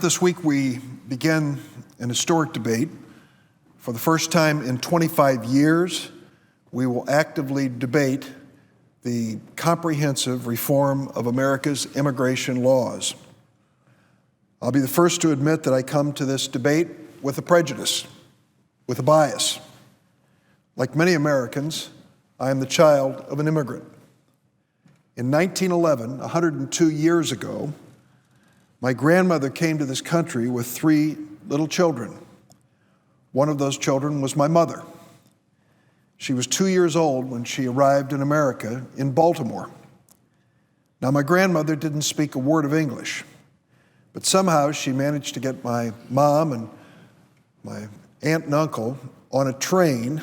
This week we begin an historic debate. For the first time in 25 years, we will actively debate the comprehensive reform of America's immigration laws. I'll be the first to admit that I come to this debate with a prejudice, with a bias. Like many Americans, I am the child of an immigrant. In 1911, 102 years ago, my grandmother came to this country with 3 little children. One of those children was my mother. She was 2 years old when she arrived in America in Baltimore. Now, my grandmother didn't speak a word of English, but somehow she managed to get my mom and my aunt and uncle on a train,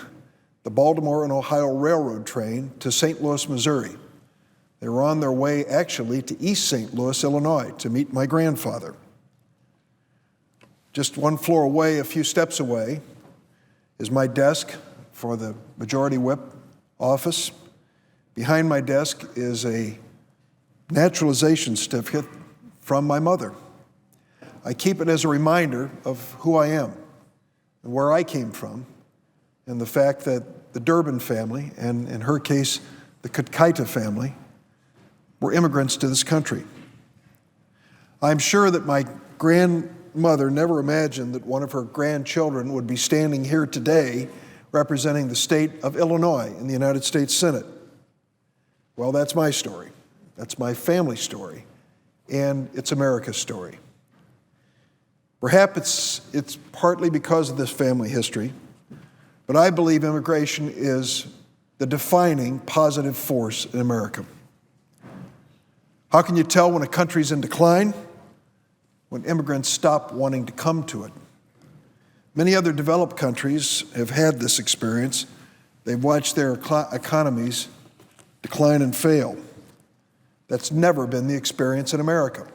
the Baltimore and Ohio Railroad train, to St. Louis, Missouri. They were on their way, actually, to East St. Louis, Illinois, to meet my grandfather. Just one floor away, a few steps away, is my desk for the Majority Whip office. Behind my desk is a naturalization certificate from my mother. I keep it as a reminder of who I am and where I came from, and the fact that the Durbin family, and in her case, the Kutkaita family, were immigrants to this country. I'm sure that my grandmother never imagined that one of her grandchildren would be standing here today representing the state of Illinois in the United States Senate. Well, that's my story. That's my family story, and it's America's story. Perhaps it's partly because of this family history, but I believe immigration is the defining positive force in America. How can you tell when a country's in decline? When immigrants stop wanting to come to it. Many other developed countries have had this experience. They've watched their economies decline and fail. That's never been the experience in America.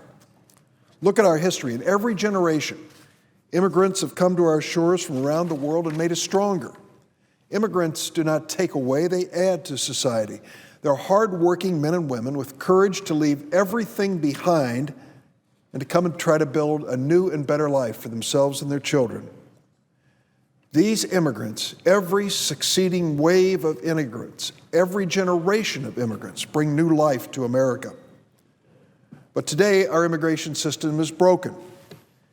Look at our history. In every generation, immigrants have come to our shores from around the world and made us stronger. Immigrants do not take away, they add to society. They're hardworking men and women with courage to leave everything behind and to come and try to build a new and better life for themselves and their children. These immigrants, every succeeding wave of immigrants, every generation of immigrants bring new life to America. But today, our immigration system is broken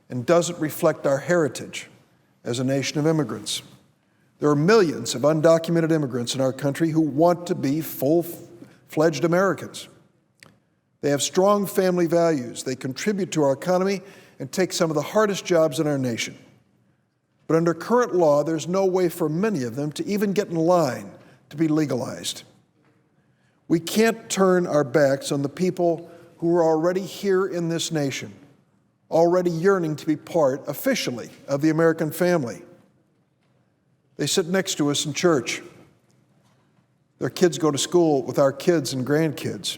and doesn't reflect our heritage as a nation of immigrants. There are millions of undocumented immigrants in our country who want to be full-fledged Americans. They have strong family values. They contribute to our economy and take some of the hardest jobs in our nation. But under current law, there's no way for many of them to even get in line to be legalized. We can't turn our backs on the people who are already here in this nation, already yearning to be part, officially, of the American family. They sit next to us in church. Their kids go to school with our kids and grandkids.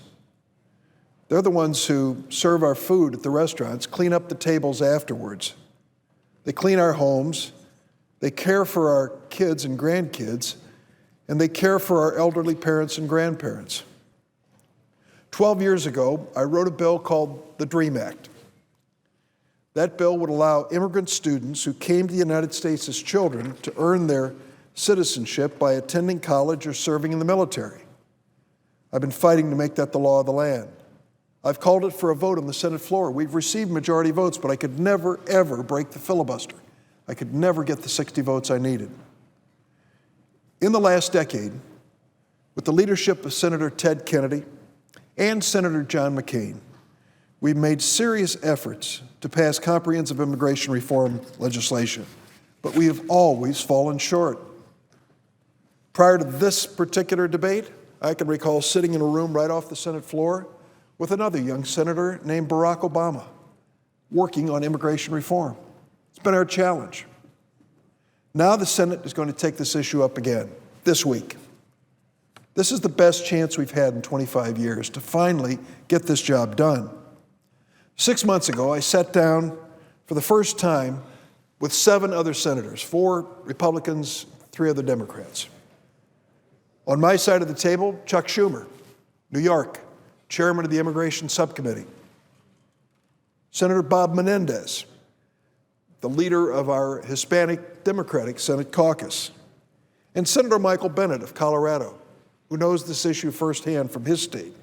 They're the ones who serve our food at the restaurants, clean up the tables afterwards. They clean our homes. They care for our kids and grandkids, and they care for our elderly parents and grandparents. 12 years ago, I wrote a bill called the DREAM Act. That bill would allow immigrant students who came to the United States as children to earn their citizenship by attending college or serving in the military. I've been fighting to make that the law of the land. I've called it for a vote on the Senate floor. We've received majority votes, but I could never, ever break the filibuster. I could never get the 60 votes I needed. In the last decade, with the leadership of Senator Ted Kennedy and Senator John McCain, we've made serious efforts to pass comprehensive immigration reform legislation, but we have always fallen short. Prior to this particular debate, I can recall sitting in a room right off the Senate floor with another young senator named Barack Obama, working on immigration reform. It's been our challenge. Now the Senate is going to take this issue up again this week. This is the best chance we've had in 25 years to finally get this job done. 6 months ago, I sat down for the first time with 7 other senators, 4 Republicans, 3 other Democrats. On my side of the table, Chuck Schumer, New York, chairman of the Immigration Subcommittee. Senator Bob Menendez, the leader of our Hispanic Democratic Senate caucus, and Senator Michael Bennet of Colorado, who knows this issue firsthand from his state.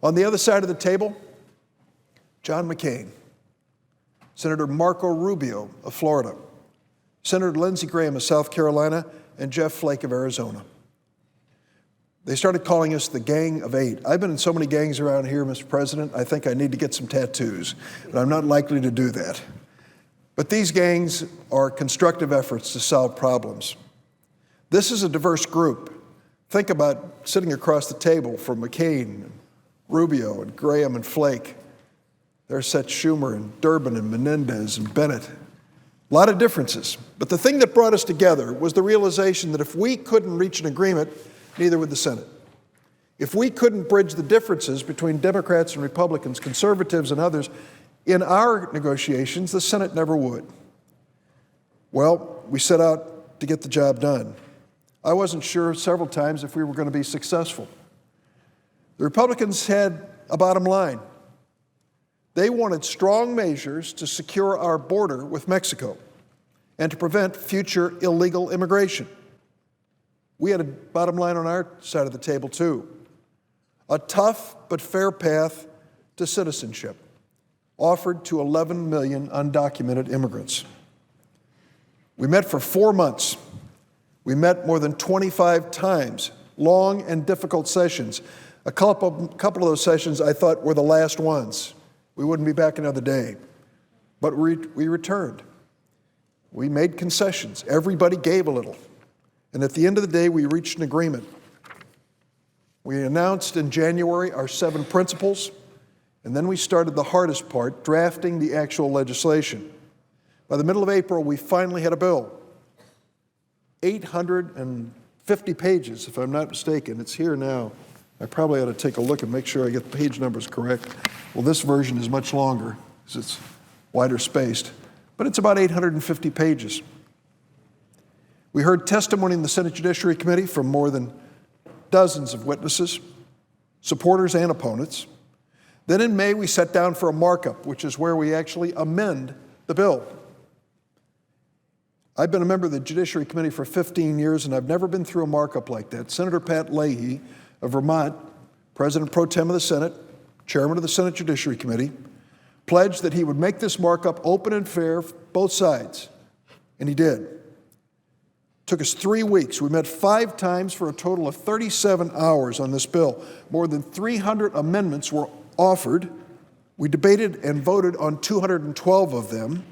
On the other side of the table, John McCain, Senator Marco Rubio of Florida, Senator Lindsey Graham of South Carolina, and Jeff Flake of Arizona. They started calling us the Gang of Eight. I've been in so many gangs around here, Mr. President, I think I need to get some tattoos, but I'm not likely to do that. But these gangs are constructive efforts to solve problems. This is a diverse group. Think about sitting across the table from McCain, and Rubio, and Graham, and Flake. There's Seth Schumer, and Durbin, and Menendez, and Bennett. A lot of differences. But the thing that brought us together was the realization that if we couldn't reach an agreement, neither would the Senate. If we couldn't bridge the differences between Democrats and Republicans, conservatives and others, in our negotiations, the Senate never would. Well, we set out to get the job done. I wasn't sure several times if we were going to be successful. The Republicans had a bottom line. They wanted strong measures to secure our border with Mexico and to prevent future illegal immigration. We had a bottom line on our side of the table, too. A tough but fair path to citizenship offered to 11 million undocumented immigrants. We met for 4 months. We met more than 25 times, long and difficult sessions. A couple of those sessions I thought were the last ones. We wouldn't be back another day. But we returned. We made concessions. Everybody gave a little. And at the end of the day, we reached an agreement. We announced in January our 7 principles, and then we started the hardest part, drafting the actual legislation. By the middle of April, we finally had a bill. 850 pages, if I'm not mistaken. It's here now. I probably ought to take a look and make sure I get the page numbers correct. Well, this version is much longer because it's wider spaced, but it's about 850 pages. We heard testimony in the Senate Judiciary Committee from more than dozens of witnesses, supporters and opponents. Then in May, we sat down for a markup, which is where we actually amend the bill. I've been a member of the Judiciary Committee for 15 years, and I've never been through a markup like that. Senator Pat Leahy of Vermont, President pro tem of the Senate, chairman of the Senate Judiciary Committee, pledged that he would make this markup open and fair for both sides, and he did. It took us 3 weeks. We met 5 times for a total of 37 hours on this bill. More than 300 amendments were offered. We debated and voted on 212 of them,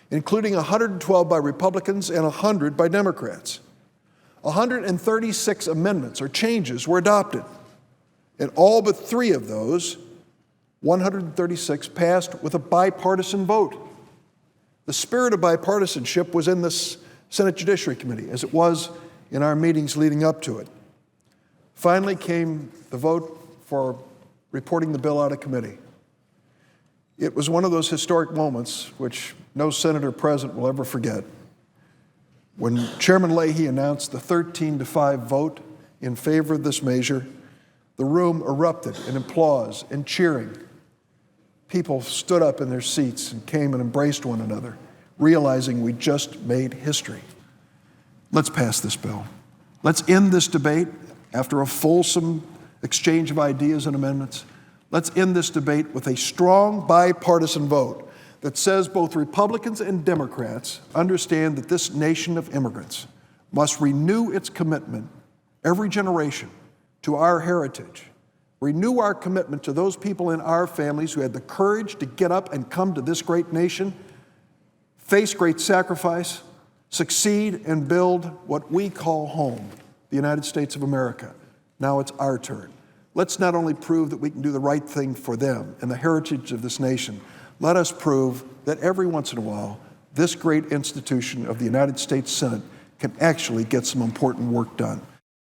including 112 by Republicans and 100 by Democrats. 136 amendments or changes were adopted, and all but 3 of those, 136, passed with a bipartisan vote. The spirit of bipartisanship was in this Senate Judiciary Committee, as it was in our meetings leading up to it. Finally came the vote for reporting the bill out of committee. It was one of those historic moments which no senator present will ever forget. When Chairman Leahy announced the 13-5 vote in favor of this measure, the room erupted in applause and cheering. People stood up in their seats and came and embraced one another, realizing we just made history. Let's pass this bill. Let's end this debate after a fulsome exchange of ideas and amendments. Let's end this debate with a strong bipartisan vote that says both Republicans and Democrats understand that this nation of immigrants must renew its commitment every generation to our heritage, renew our commitment to those people in our families who had the courage to get up and come to this great nation, face great sacrifice, succeed, and build what we call home, the United States of America. Now it's our turn. Let's not only prove that we can do the right thing for them and the heritage of this nation, let us prove that every once in a while, this great institution of the United States Senate can actually get some important work done.